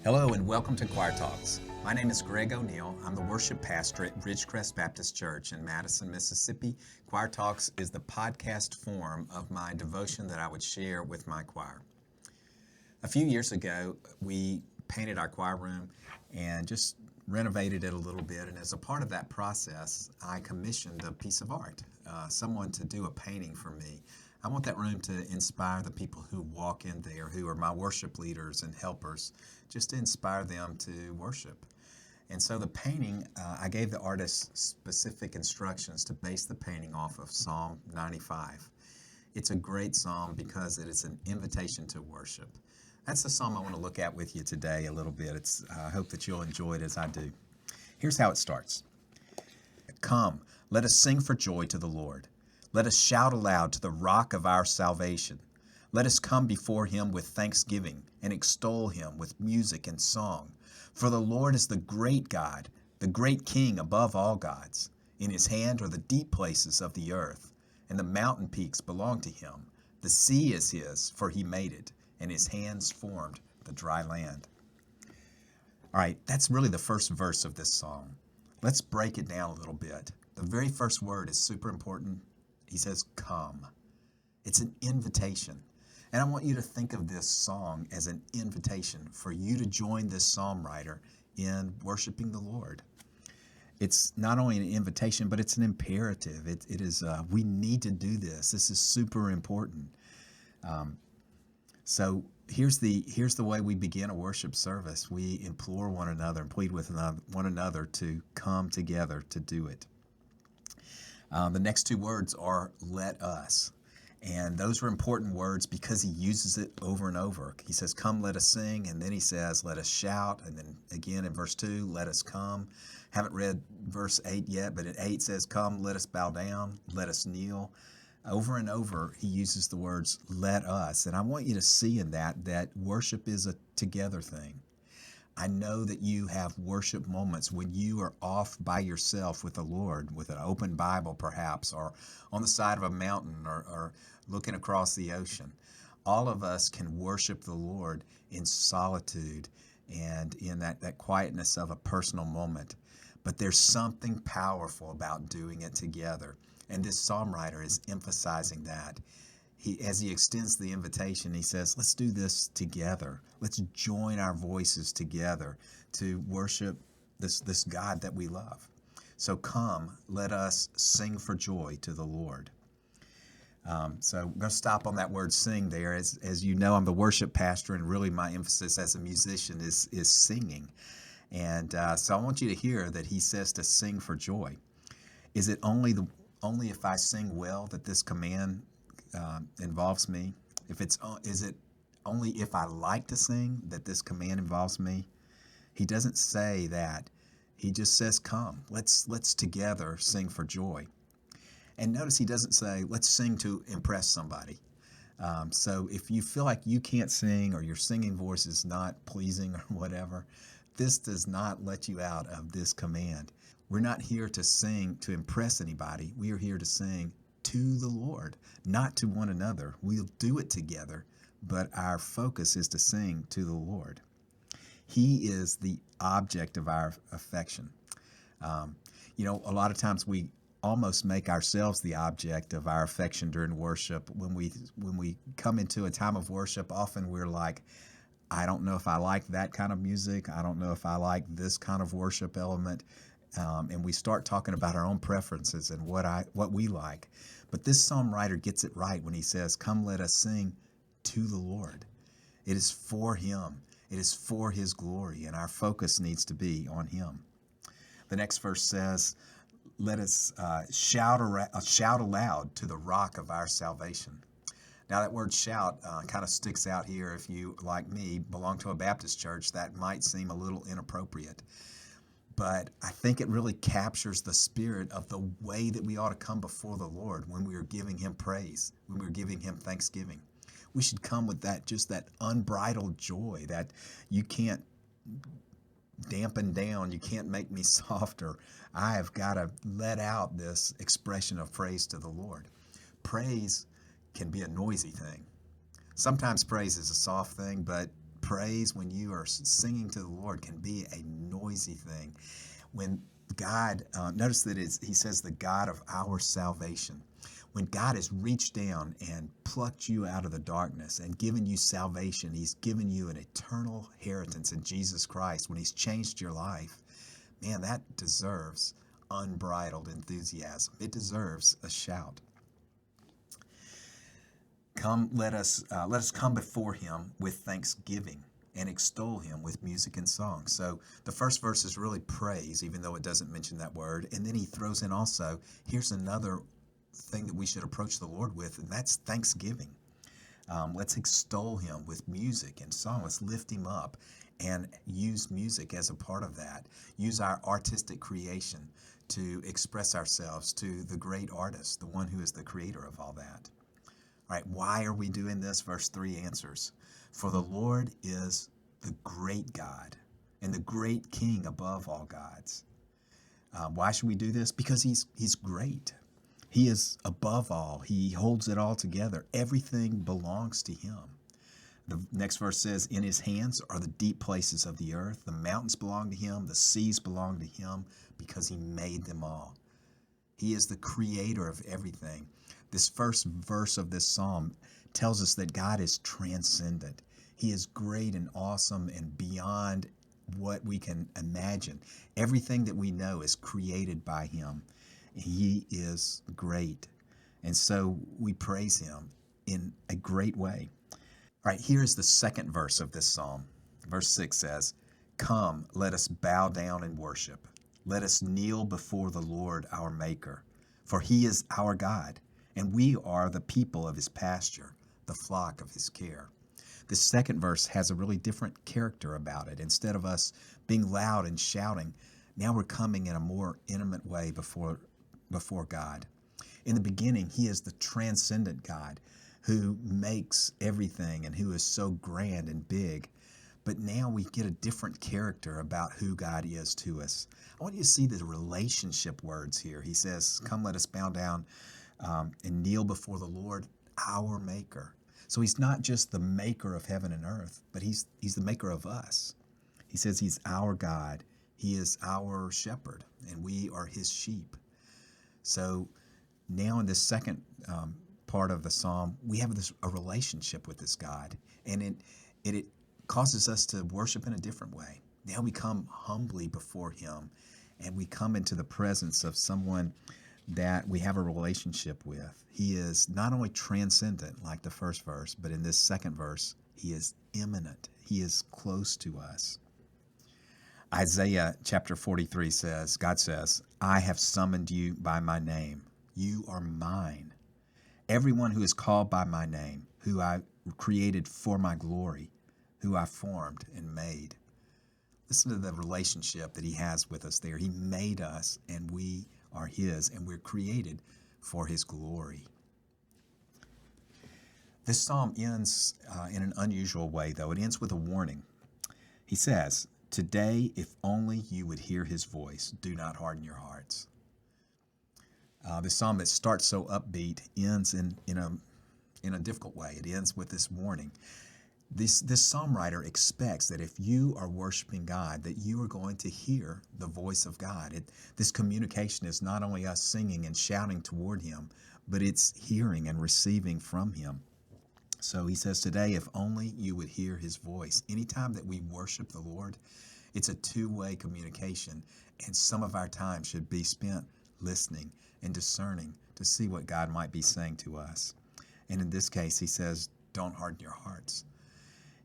Hello and welcome to Choir Talks. My name is Greg O'Neill. I'm the worship pastor at Ridgecrest Baptist Church in Madison, Mississippi. Choir Talks is the podcast form of my devotion that I would share with my choir. A few years ago, we painted our choir room and just renovated it a little bit. And as a part of that process, I commissioned a piece of art, someone to do a painting for me. I want that room to inspire the people who walk in there, who are my worship leaders and helpers, just to inspire them to worship. And so the painting, I gave the artist specific instructions to base the painting off of Psalm 95. It's a great psalm because it is an invitation to worship. That's the psalm I want to look at with you today a little bit. I hope that you'll enjoy it as I do. Here's how it starts. Come, let us sing for joy to the Lord. Let us shout aloud to the rock of our salvation. Let us come before him with thanksgiving and extol him with music and song. For the Lord is the great God, the great King above all gods. In his hand are the deep places of the earth, and the mountain peaks belong to him. The sea is his, for he made it, and his hands formed the dry land. All right, that's really the first verse of this psalm. Let's break it down a little bit. The very first word is super important. He says, come. It's an invitation. And I want you to think of this song as an invitation for you to join this psalm writer in worshiping the Lord. It's not only an invitation, but it's an imperative. It is, we need to do this. This is super important. So here's the way we begin a worship service. We implore one another and plead with one another to come together to do it. The next two words are let us. And those are important words because he uses it over and over. He says, come, let us sing. And then he says, let us shout. And then again in verse 2, let us come. Haven't read verse 8 yet, but in 8 says, come, let us bow down, let us kneel. Over and over, he uses the words, let us. And I want you to see in that worship is a together thing. I know that you have worship moments when you are off by yourself with the Lord, with an open Bible perhaps, or on the side of a mountain, or looking across the ocean. All of us can worship the Lord in solitude and in that quietness of a personal moment. But there's something powerful about doing it together. And this psalm writer is emphasizing that. As he extends the invitation, he says, let's do this together. Let's join our voices together to worship this God that we love. So come, let us sing for joy to the Lord. So I'm going to stop on that word sing there. As you know, I'm the worship pastor, and really my emphasis as a musician is singing. And so I want you to hear that he says to sing for joy. Is it only if I sing well that this command involves me? Is it only if I like to sing that this command involves me? He doesn't say that. He just says, come, let's together sing for joy. And notice he doesn't say, let's sing to impress somebody. So if you feel like you can't sing or your singing voice is not pleasing or whatever, this does not let you out of this command. We're not here to sing to impress anybody. We are here to sing to the Lord, not to one another. We'll do it together, but our focus is to sing to the Lord. He is the object of our affection. A lot of times we almost make ourselves the object of our affection during worship. When we come into a time of worship, often we're like, I don't know if I like that kind of music. I don't know if I like this kind of worship element. And we start talking about our own preferences and what we like. But this psalm writer gets it right when he says, come, let us sing to the Lord. It is for him. It is for his glory, and our focus needs to be on him. The next verse says, let us shout aloud to the rock of our salvation. Now that word shout kind of sticks out here. If you, like me, belong to a Baptist church, that might seem a little inappropriate. But I think it really captures the spirit of the way that we ought to come before the Lord when we are giving him praise, when we're giving him thanksgiving. We should come with that unbridled joy that you can't dampen down. You can't make me softer. I have got to let out this expression of praise to the Lord. Praise can be a noisy thing. Sometimes praise is a soft thing, but praise, when you are singing to the Lord, can be a noisy thing. When God, notice that he says the God of our salvation. When God has reached down and plucked you out of the darkness and given you salvation, he's given you an eternal inheritance in Jesus Christ. When he's changed your life, man, that deserves unbridled enthusiasm. It deserves a shout. Come, let us come before him with thanksgiving and extol him with music and song. So the first verse is really praise, even though it doesn't mention that word. And then he throws in also, here's another thing that we should approach the Lord with, and that's thanksgiving. Let's extol him with music and song. Let's lift him up and use music as a part of that. Use our artistic creation to express ourselves to the great artist, the one who is the creator of all that. All right, why are we doing this? Verse 3 answers, for the Lord is the great God and the great King above all gods. Why should we do this? Because he's great. He is above all. He holds it all together. Everything belongs to him. The next verse says, in his hands are the deep places of the earth. The mountains belong to him. The seas belong to him because he made them all. He is the creator of everything. This first verse of this psalm tells us that God is transcendent. He is great and awesome and beyond what we can imagine. Everything that we know is created by him. He is great. And so we praise him in a great way. All right, here is the second verse of this psalm. Verse 6 says, come, let us bow down and worship. Let us kneel before the Lord our Maker. For he is our God, and we are the people of his pasture, the flock of his care. This second verse has a really different character about it. Instead of us being loud and shouting, now we're coming in a more intimate way before God. In the beginning, he is the transcendent God who makes everything and who is so grand and big. But now we get a different character about who God is to us. I want you to see the relationship words here. He says, come, let us bow down and kneel before the Lord, our Maker. So he's not just the maker of heaven and earth, but he's the maker of us. He says he's our God. He is our shepherd, and we are his sheep. So now in this second part of the psalm, we have a relationship with this God, and it causes us to worship in a different way. Now we come humbly before him, and we come into the presence of someone that we have a relationship with. He is not only transcendent like the first verse, but in this second verse, he is immanent. He is close to us. Isaiah chapter 43 says, God says, I have summoned you by my name. You are mine. Everyone who is called by my name, who I created for my glory, who I formed and made. Listen to the relationship that he has with us there. He made us, and we are his, and we're created for his glory. This psalm ends in an unusual way, though. It ends with a warning. He says, today, if only you would hear his voice, do not harden your hearts. This psalm that starts so upbeat ends in a difficult way. It ends with this warning. This psalm writer expects that if you are worshiping God, that you are going to hear the voice of God. This communication is not only us singing and shouting toward him, but it's hearing and receiving from him. So he says today, if only you would hear his voice. Anytime that we worship the Lord, it's a two-way communication, and some of our time should be spent listening and discerning to see what God might be saying to us. And in this case, he says, don't harden your hearts.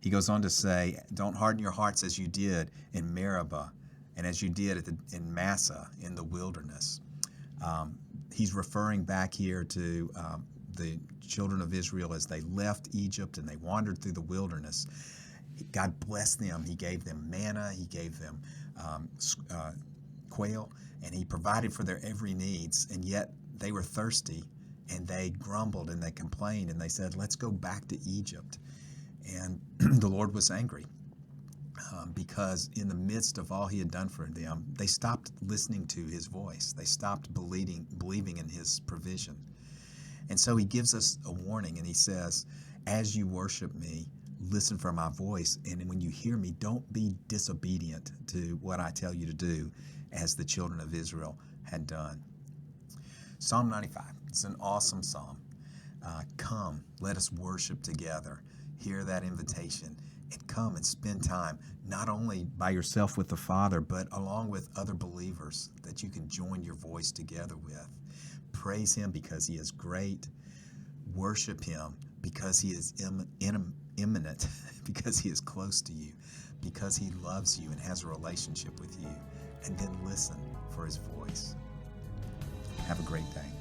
He goes on to say, don't harden your hearts as you did in Meribah and as you did in Massa in the wilderness. He's referring back here to the children of Israel as they left Egypt and they wandered through the wilderness. God blessed them. He gave them manna. He gave them quail, and he provided for their every needs. And yet they were thirsty, and they grumbled and they complained, and they said, let's go back to Egypt. And the Lord was angry because in the midst of all he had done for them, they stopped listening to his voice. They stopped believing in his provision. And so he gives us a warning, and he says, as you worship me, listen for my voice. And when you hear me, don't be disobedient to what I tell you to do, as the children of Israel had done. Psalm 95. It's an awesome psalm. Come, let us worship together. Hear that invitation and come and spend time, not only by yourself with the Father, but along with other believers that you can join your voice together with. Praise Him because He is great. Worship Him because He is imminent, because He is close to you, because He loves you and has a relationship with you. And then listen for His voice. Have a great day.